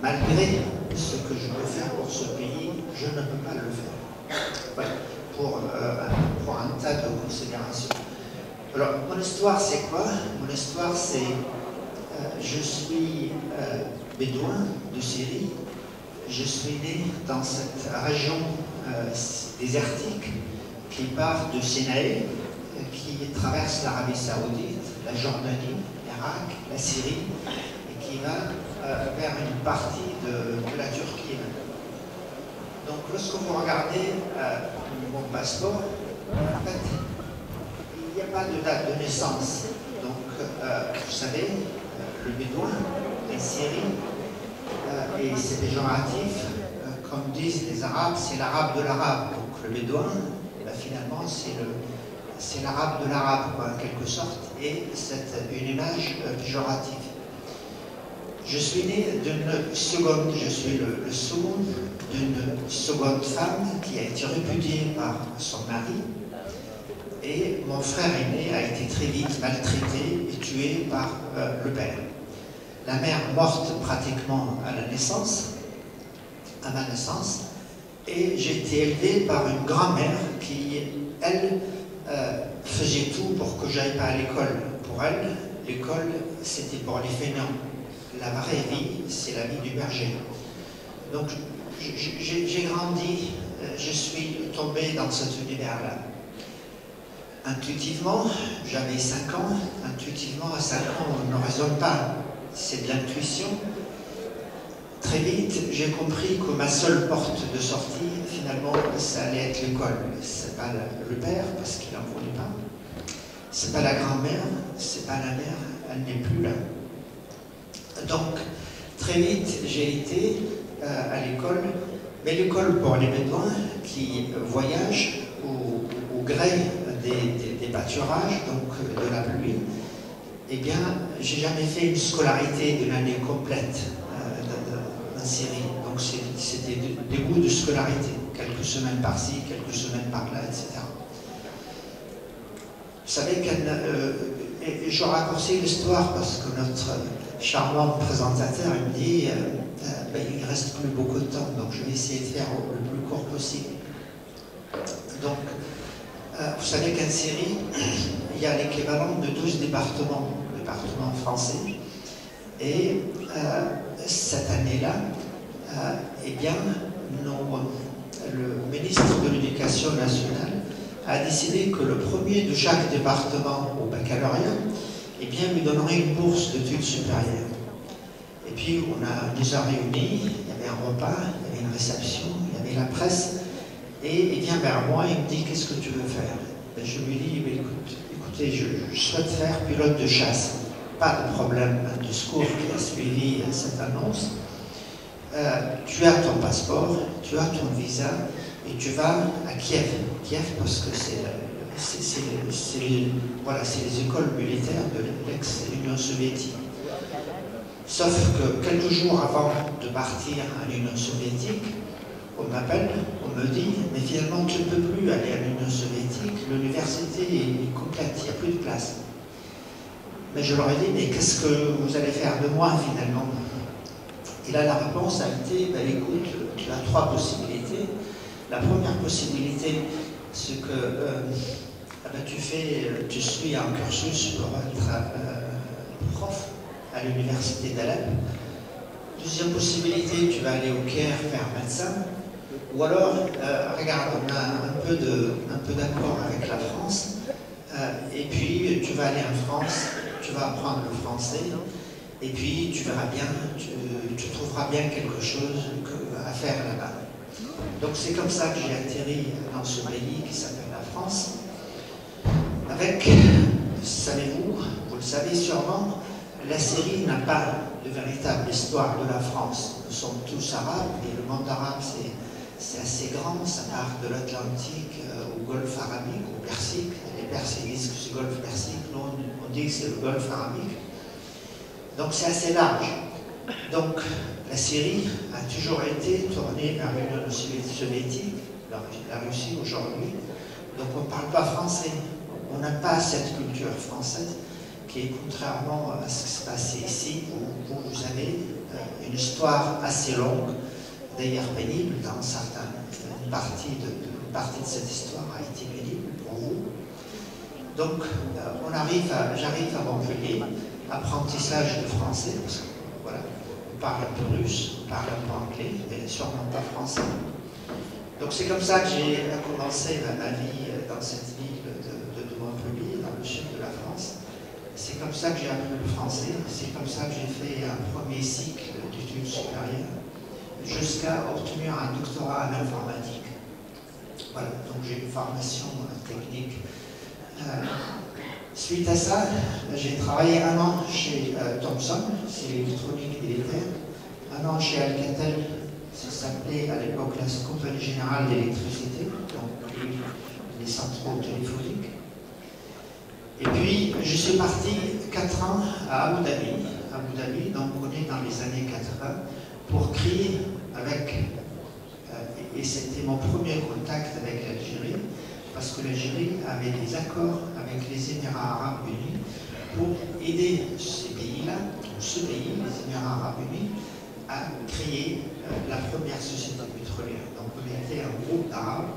malgré ce que je peux faire pour ce pays, je ne peux pas le faire. Voilà, pour un tas de considérations. Alors, mon histoire, c'est quoi? Mon histoire, c'est je suis bédouin de Syrie. Je suis né dans cette région désertique qui part du Sinaï, qui traverse l'Arabie Saoudite, la Jordanie, l'Irak, la Syrie, et qui va vers une partie de la Turquie. Donc, lorsque vous regardez mon passeport, en fait, il n'y a pas de date de naissance. Donc, vous savez, le bédouin, la Syrie, et c'est péjoratif, comme disent les Arabes, c'est l'arabe de l'arabe. Donc, le bédouin, finalement, c'est l'arabe de l'arabe, en quelque sorte, et c'est une image péjorative. Je suis né d'une seconde, je suis le second d'une seconde femme qui a été répudiée par son mari, et mon frère aîné a été très vite maltraité et tué par le père. La mère morte pratiquement à la naissance, à ma naissance, et j'ai été élevé par une grand-mère qui, elle, faisait tout pour que j'aille pas à l'école. Pour elle, l'école, c'était pour les fainéants. La vraie vie, c'est la vie du berger. Donc, j'ai grandi, je suis tombé dans cet univers-là. Intuitivement, j'avais 5 ans. Intuitivement, à 5 ans, on ne raisonne pas. C'est de l'intuition. Très vite, j'ai compris que ma seule porte de sortie, finalement, ça allait être l'école. C'est pas le père, parce qu'il n'en voulait pas. C'est pas la grand-mère, c'est pas la mère, elle n'est plus là. Donc, très vite, j'ai été à l'école, mais l'école pour les bédouins qui voyagent au gré des pâturages, donc de la pluie. Eh bien, j'ai jamais fait une scolarité d'une année complète en Syrie. Donc, c'était des bouts de scolarité, quelques semaines par-ci, quelques semaines par-là, etc. Vous savez et je raccourcis l'histoire parce que notre charmant présentateur il me dit il ne reste plus beaucoup de temps, donc je vais essayer de faire le plus court possible. Donc, vous savez qu'en Syrie, il y a l'équivalent de 12 départements français. Et cette année-là, eh bien, le ministre de l'Éducation nationale a décidé que le premier de chaque département au baccalauréat, eh bien, lui donnerait une bourse d'études supérieures. Et puis, on nous a réunis, il y avait un repas, il y avait une réception, il y avait la presse, et il vient vers moi et il me dit « Qu'est-ce que tu veux faire ?» Et je lui dis « Écoutez, je souhaite faire pilote de chasse. » Pas de problème de secours qui a suivi cette annonce. Tu as ton passeport, tu as ton visa, et tu vas à Kiev. Kiev parce que c'est les écoles militaires de l'ex-Union soviétique. Sauf que quelques jours avant de partir en Union soviétique, on m'appelle, on me dit, mais finalement tu ne peux plus aller à l'Union soviétique, l'université est complète, il n'y a plus de place. Mais je leur ai dit, mais qu'est-ce que vous allez faire de moi finalement? Et là la réponse a été, ben, écoute, tu as 3 possibilités. La première possibilité, c'est que tu suis un cursus pour être prof à l'université d'Alep. Deuxième possibilité, tu vas aller au Caire faire médecin. Ou alors, regarde, on a un peu d'accord avec la France, et puis tu vas aller en France, tu vas apprendre le français, et puis tu verras bien, tu trouveras bien quelque chose à faire là-bas. Donc c'est comme ça que j'ai atterri dans ce pays qui s'appelle la France, avec, savez-vous, vous le savez sûrement, la Syrie n'a pas de véritable histoire de la France. Nous sommes tous arabes, et le monde arabe c'est assez grand, ça part de l'Atlantique au Golfe arabique, au Persique. Les Perses disent que c'est le Golfe Persique, nous on dit que c'est le Golfe arabique. Donc c'est assez large. Donc la Syrie a toujours été tournée vers l'Union soviétique, la Russie aujourd'hui. Donc on ne parle pas français. On n'a pas cette culture française qui est contrairement à ce qui se passe ici, où vous avez une histoire assez longue, d'ailleurs pénible dans certaines parties de cette histoire a été pénible pour vous. Donc, j'arrive à Montpellier, apprentissage de français, parce que voilà, on parle un peu russe, on parle un peu anglais, mais sûrement pas français. Donc c'est comme ça que j'ai commencé ma vie dans cette ville de Montpellier, dans le sud de la France. C'est comme ça que j'ai appris le français, c'est comme ça que j'ai fait un premier cycle d'études supérieures, jusqu'à obtenir un doctorat en informatique. Voilà, donc j'ai une formation technique. Suite à ça, j'ai travaillé un an chez Thomson, c'est l'électronique militaire, un an chez Alcatel, ça s'appelait à l'époque la Compagnie Générale d'Électricité, donc les centraux téléphoniques. Et puis, je suis parti 4 ans à Abu Dhabi, donc on est dans les années 80, pour créer avec, et c'était mon premier contact avec l'Algérie, parce que l'Algérie avait des accords avec les Émirats Arabes Unis pour aider ces pays-là, ce pays, les Émirats Arabes Unis, à créer la première société pétrolière. Donc on était un groupe d'Arabes.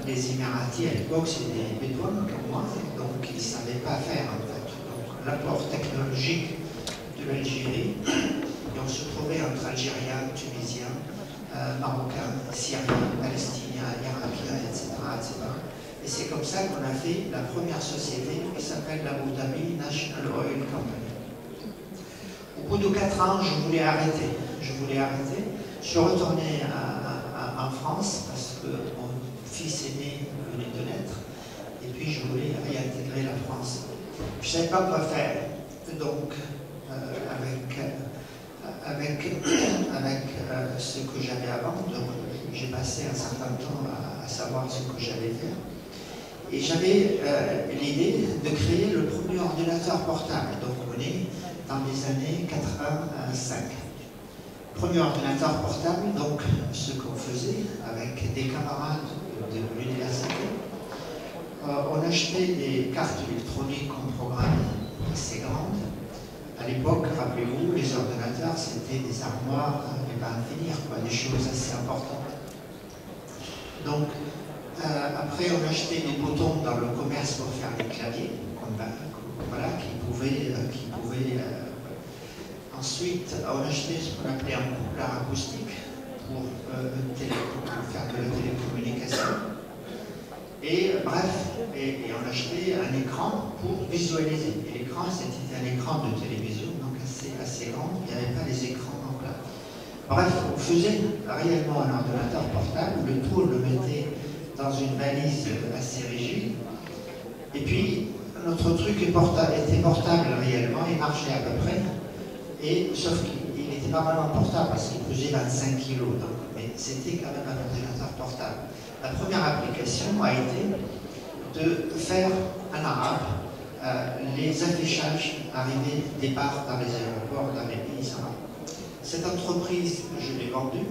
Les Émiratis à l'époque c'était des Bédouins comme moi, donc ils ne savaient pas faire en fait. Donc l'apport technologique de l'Algérie, et on se trouvait entre Algériens, Tunisiens, Marocains, Syriens, Palestiniens, Irakiens, etc. Et c'est comme ça qu'on a fait la première société qui s'appelle l'Abu Dhabi National Oil Company. Au bout de 4 ans, je voulais arrêter. Je suis retourné en France parce que mon fils aîné venait de naître. Et puis je voulais réintégrer la France. Je ne savais pas quoi faire. Donc, avec ce que j'avais avant, j'ai passé un certain temps à savoir ce que j'allais faire. Et j'avais l'idée de créer le premier ordinateur portable. Donc on est dans les années 85. Premier ordinateur portable, donc ce qu'on faisait avec des camarades de l'université, on achetait des cartes électroniques qu'on programmait, assez grandes. À l'époque, rappelez-vous, les ordinateurs, c'était des armoires, et pas à finir, des choses assez importantes. Donc, après, on achetait des boutons dans le commerce pour faire des claviers, voilà, qui pouvaient ensuite, on achetait ce qu'on appelait un coupleur acoustique pour faire de la télécommunication. Et bref, et on achetait un écran pour visualiser. Et l'écran, c'était un écran de télévision, donc assez grand, il n'y avait pas les écrans en plat. Bref, on faisait réellement un ordinateur portable, le tout on le mettait dans une valise assez rigide. Et puis, notre truc était portable réellement, il marchait à peu près, et, sauf qu'il n'était pas vraiment portable parce qu'il pesait 25 kg, mais c'était quand même un ordinateur portable. La première application a été de faire en arabe les affichages arrivées, départ dans les aéroports, dans les pays arabes. Cette entreprise, je l'ai vendue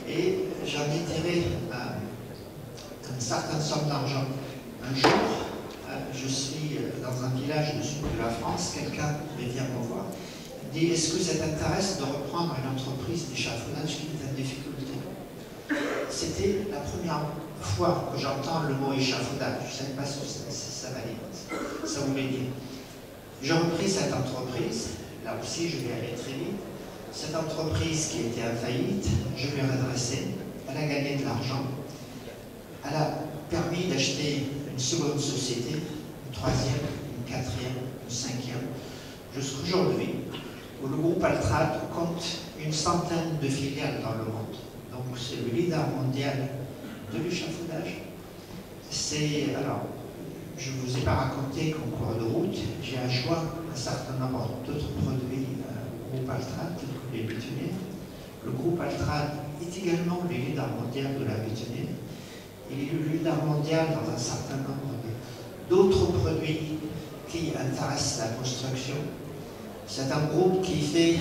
et j'en ai tiré une certaine somme d'argent. Un jour, je suis dans un village du sud de la France, quelqu'un vient me voir, me dit: est-ce que ça t'intéresse de reprendre une entreprise d'échafaudage qui est en difficulté? C'était la première fois que j'entends le mot échafaudage. Je ne savais pas ce que ça voulait dire. J'ai repris cette entreprise, là aussi je vais aller très vite. Cette entreprise qui était en faillite, je l'ai redressée, elle a gagné de l'argent, elle a permis d'acheter une seconde société, une troisième, une quatrième, une cinquième, jusqu'aujourd'hui, où le groupe Altrad compte une centaine de filiales dans le monde. Donc c'est le leader mondial de l'échafaudage. Alors, je ne vous ai pas raconté qu'en cours de route, j'ai un choix un certain nombre d'autres produits au groupe Altrad, tels que les bétonniers. Le groupe Altrad est également le leader mondial de la bétonnière. Il est le leader mondial dans un certain nombre d'autres produits qui intéressent la construction. C'est un groupe qui fait,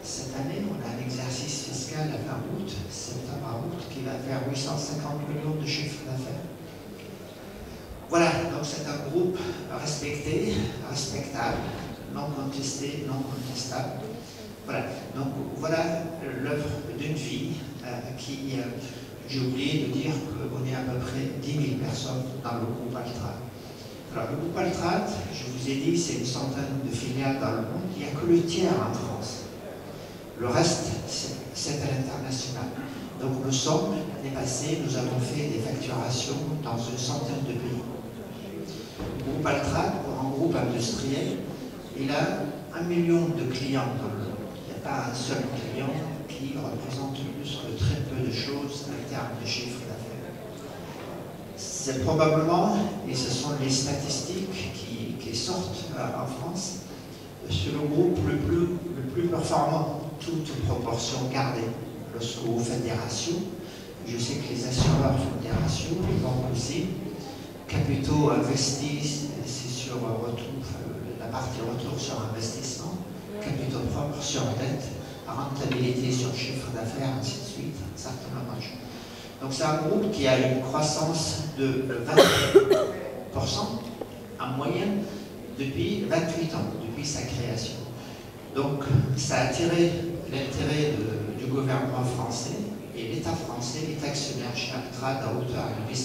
cette année, on a un exercice fiscal à fin août, septembre à août, qui va faire 850 millions de chiffre d'affaires. Voilà, donc c'est un groupe respecté, respectable, non contesté, non contestable. Voilà, donc voilà l'œuvre d'une vie qui, j'ai oublié de dire qu'on est à peu près 10 000 personnes dans le groupe Altrad. Alors le groupe Altrad, je vous ai dit, c'est une centaine de filiales dans le monde, il n'y a que le tiers en France. Le reste, c'est à l'international. Donc nous sommes, l'année passée, nous avons fait des facturations dans une centaine de pays. Le groupe Altrad, pour un groupe industriel, il a 1 million de clients dans le monde. Il n'y a pas un seul client qui représente plus que très peu de choses en termes de chiffre d'affaires. C'est probablement, et ce sont les statistiques qui sortent en France, c'est le groupe le plus performant, toute proportion gardée. Lorsque vous faites des ratios, je sais que les assureurs font des ratios, les banques aussi. Capitaux investis, c'est sur retour, la partie retour sur investissement, capitaux propres sur dette, rentabilité sur chiffre d'affaires, ainsi de suite, un certain nombre. Donc c'est un groupe qui a une croissance de 20% en moyenne depuis 28 ans, depuis sa création. Donc ça a attiré l'intérêt du gouvernement français et l'État français est actionnaire chez Altrad à hauteur de 10%.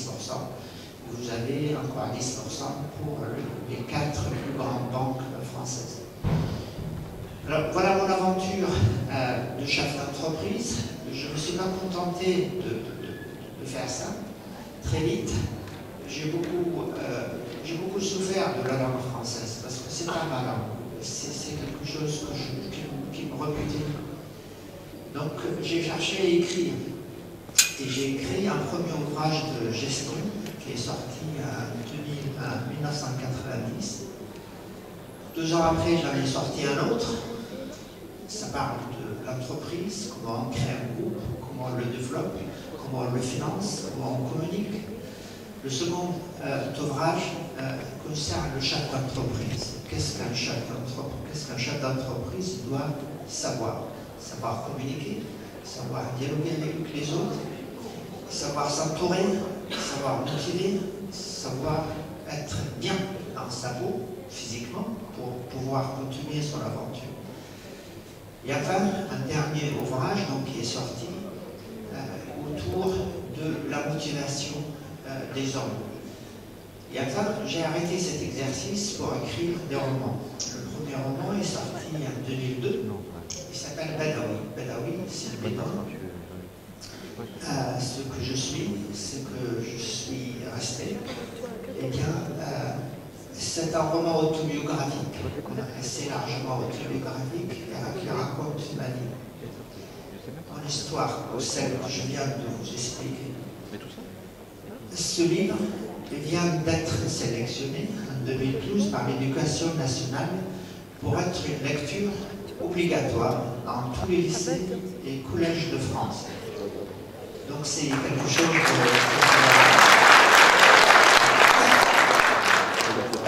Vous avez encore 10% pour les 4 plus grandes banques françaises. Alors voilà mon aventure de chef d'entreprise. Je ne me suis pas contenté de faire ça. Très vite, j'ai beaucoup souffert de la langue française parce que c'est pas ma langue. C'est quelque chose qui me rebutait. Donc j'ai cherché à écrire. Et j'ai écrit un premier ouvrage de gestion qui est sorti en 1990. 2 ans après, j'en ai sorti un autre. Ça parle de l'entreprise, comment on crée un groupe, comment on le développe, comment on le finance, comment on communique. Le second ouvrage concerne le chef d'entreprise. Qu'est-ce qu'un chef d'entreprise doit savoir? Savoir communiquer, savoir dialoguer avec les autres, savoir s'entourer, savoir motiver, savoir être bien dans sa peau, physiquement, pour pouvoir continuer son aventure. Et enfin, un dernier ouvrage qui est sorti autour de la motivation des hommes. Et enfin, j'ai arrêté cet exercice pour écrire des romans. Le premier roman est sorti en 2002. Il s'appelle Badawi. Badawi, c'est le bénin. Ce que je suis, ce que je suis resté, eh bien, c'est un roman autobiographique, assez largement autobiographique, qui raconte ma vie. Mon histoire, celle que je viens de vous expliquer. Ce livre vient d'être sélectionné en 2012 par l'Éducation nationale pour être une lecture obligatoire dans tous les lycées et collèges de France. Donc c'est quelque chose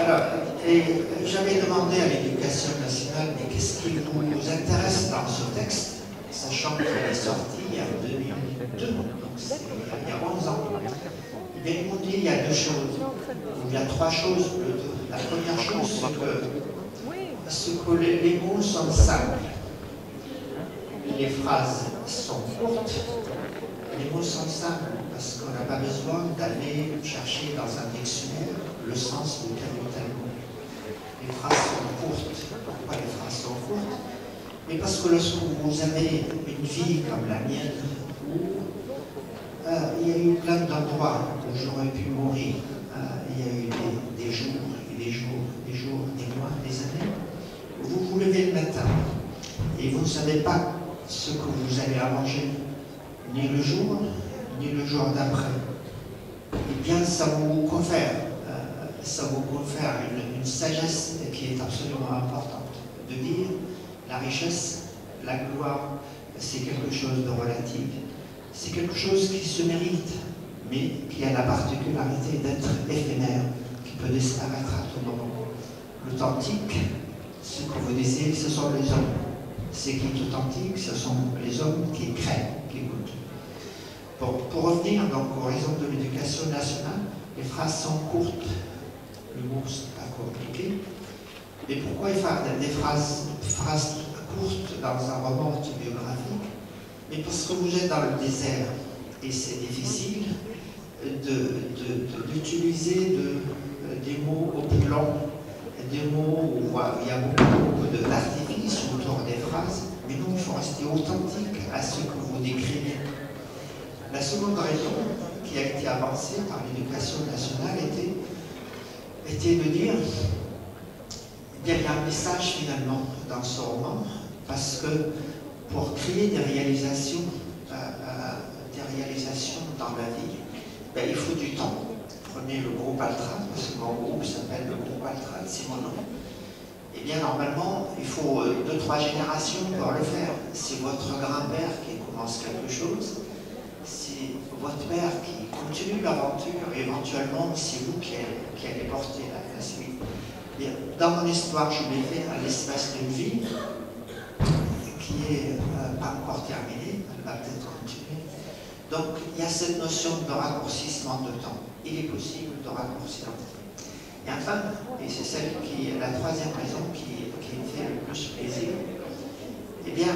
Alors, et j'avais demandé à l'Éducation nationale, mais qu'est-ce qui vous intéresse dans ce texte, sachant qu'il est sorti en 2002, donc il y a 11 ans. Eh bien, ils m'ont dit il y a 2 choses, ou il y a 3 choses plutôt. La première chose, c'est que les mots sont simples, les phrases sont courtes, les mots sont simples parce qu'on n'a pas besoin d'aller chercher dans un dictionnaire le sens de tel ou tel mot. Les phrases sont courtes. Pourquoi les phrases sont courtes? Mais parce que lorsque vous avez une vie comme la mienne, où il y a eu plein d'endroits où j'aurais pu mourir, il y a eu des jours, et des jours, des jours, des mois, des années, vous vous levez le matin et vous ne savez pas ce que vous allez à manger, ni le jour d'après. Eh bien, ça vous confère une sagesse qui est absolument importante. De dire, la richesse, la gloire, c'est quelque chose de relatif. C'est quelque chose qui se mérite, mais qui a la particularité d'être éphémère, qui peut disparaître à tout moment. L'authentique, ce que vous disiez, ce sont les hommes. Ce qui est authentique, ce sont les hommes qui créent, qui goûtent. Pour revenir donc au raisons de l'Éducation nationale, les phrases sont courtes. Le mot, c'est pas compliqué. Mais pourquoi faire des phrases courte dans un roman autobiographique, mais parce que vous êtes dans le désert et c'est difficile d'utiliser des mots opulents, des mots où il y a beaucoup d'artifices autour des phrases, mais non, il faut rester authentique à ce que vous décrivez. La seconde raison qui a été avancée par l'Éducation nationale était de dire eh bien, il y a un message finalement dans ce roman, parce que pour créer des réalisations dans la vie, ben, il faut du temps. Prenez le groupe Altrad, parce que mon groupe s'appelle le groupe Altrad, c'est mon nom. Eh bien, normalement, il faut 2-3 générations pour le faire. C'est votre grand-père qui commence quelque chose, c'est votre père qui continue l'aventure, éventuellement, c'est vous qui allez porter la suite. Et dans mon histoire, je l'ai fait à l'espace d'une vie qui n'est pas encore terminée, elle va peut-être continuer. Donc, il y a cette notion de raccourcissement de temps. Il est possible de raccourcir. Et enfin, et c'est celle qui est la troisième raison qui me fait le plus plaisir, eh bien,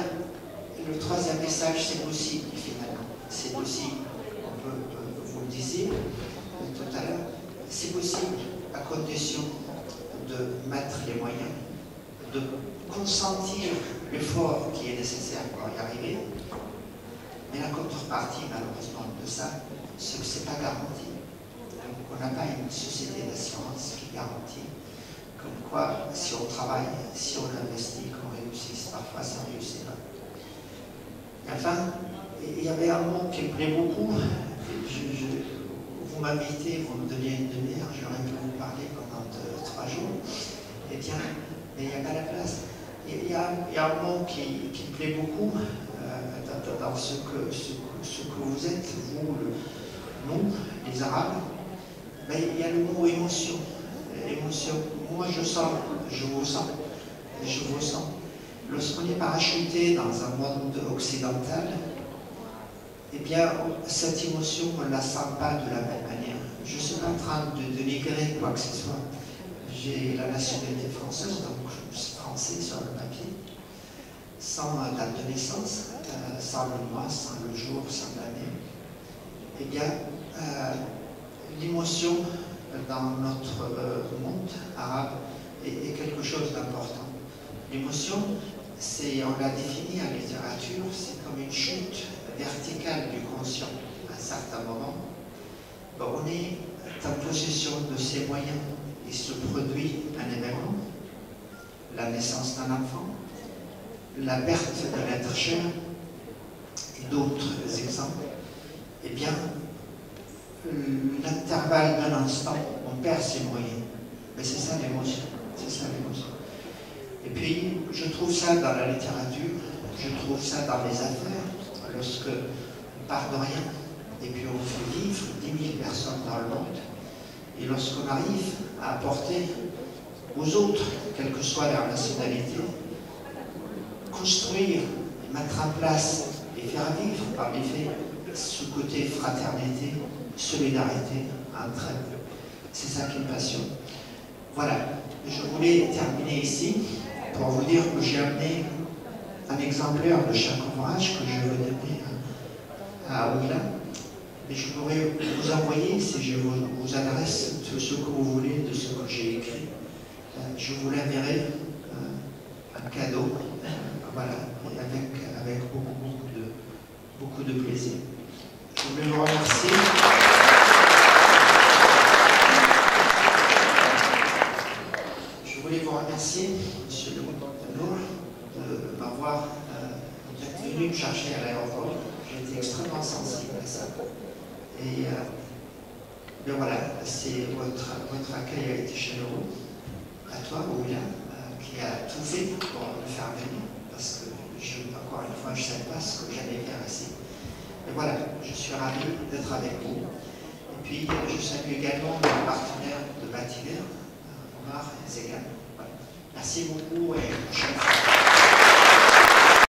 le troisième message, c'est possible, finalement. C'est possible, vous le disiez tout à l'heure, c'est possible à condition de mettre les moyens, de consentir l'effort qui est nécessaire pour y arriver. Mais la contrepartie, malheureusement, de ça, c'est que ce n'est pas garanti. Donc, on n'a pas une société d'assurance qui garantit comme quoi, si on travaille, si on investit, qu'on réussisse. Parfois, ça ne réussit pas. Et enfin, il y avait un mot qui me plaît beaucoup. Vous m'invitez, vous me donniez une demi-heure, j'aurais pu vous parler pendant 3 jours. Eh bien, mais il n'y a pas la place. Il y a un mot qui me plaît beaucoup dans ce que vous êtes, vous, nous, les Arabes. Mais il y a le mot émotion. Émotion. Moi, je sens, je vous sens, je vous sens. Lorsqu'on est parachuté dans un monde occidental, eh bien, cette émotion, on ne la sent pas de la même manière. Je ne suis pas en train de dénigrer quoi que ce soit. J'ai la nationalité française, donc je suis français sur le papier, sans date de naissance, sans le mois, sans le jour, sans l'année. Eh bien, l'émotion dans notre monde arabe est quelque chose d'important. L'émotion, on l'a défini en littérature, c'est comme une chute verticale du conscient. À un certain moment, on est en possession de ses moyens. Il se produit un événement, la naissance d'un enfant, la perte de l'être cher et d'autres exemples. Eh bien, l'intervalle d'un instant, on perd ses moyens. Mais c'est ça l'émotion. C'est ça l'émotion. Et puis, je trouve ça dans la littérature, je trouve ça dans les affaires, lorsque on part de rien, et puis on fait vivre 10 000 personnes dans le monde, et lorsqu'on arrive à apporter aux autres, quelle que soit leur nationalité, construire, mettre en place et faire vivre par les faits ce côté fraternité, solidarité, entraide. C'est ça qui me passionne. Voilà, je voulais terminer ici pour vous dire que j'ai amené un exemplaire de chaque ouvrage que je vais donner à Oula. Mais je pourrais vous envoyer, si je vous adresse tout ce que vous voulez de ce que j'ai écrit, je vous l'enverrai un cadeau, voilà, avec beaucoup de plaisir. Je voulais vous remercier. Je voulais vous remercier, Monsieur le Nour, de m'avoir venu me chercher à l'aéroport. J'ai été extrêmement sensible à ça. Et bien voilà, votre accueil a été chaleureux. À toi, William, qui a tout fait pour me faire venir, parce que, encore une fois, je ne savais pas ce que j'allais faire ici. Et voilà, je suis ravi d'être avec vous. Et puis, je salue également mes partenaires de Bâtiment, Omar et Zegan. Voilà. Merci beaucoup et à une prochaine fois.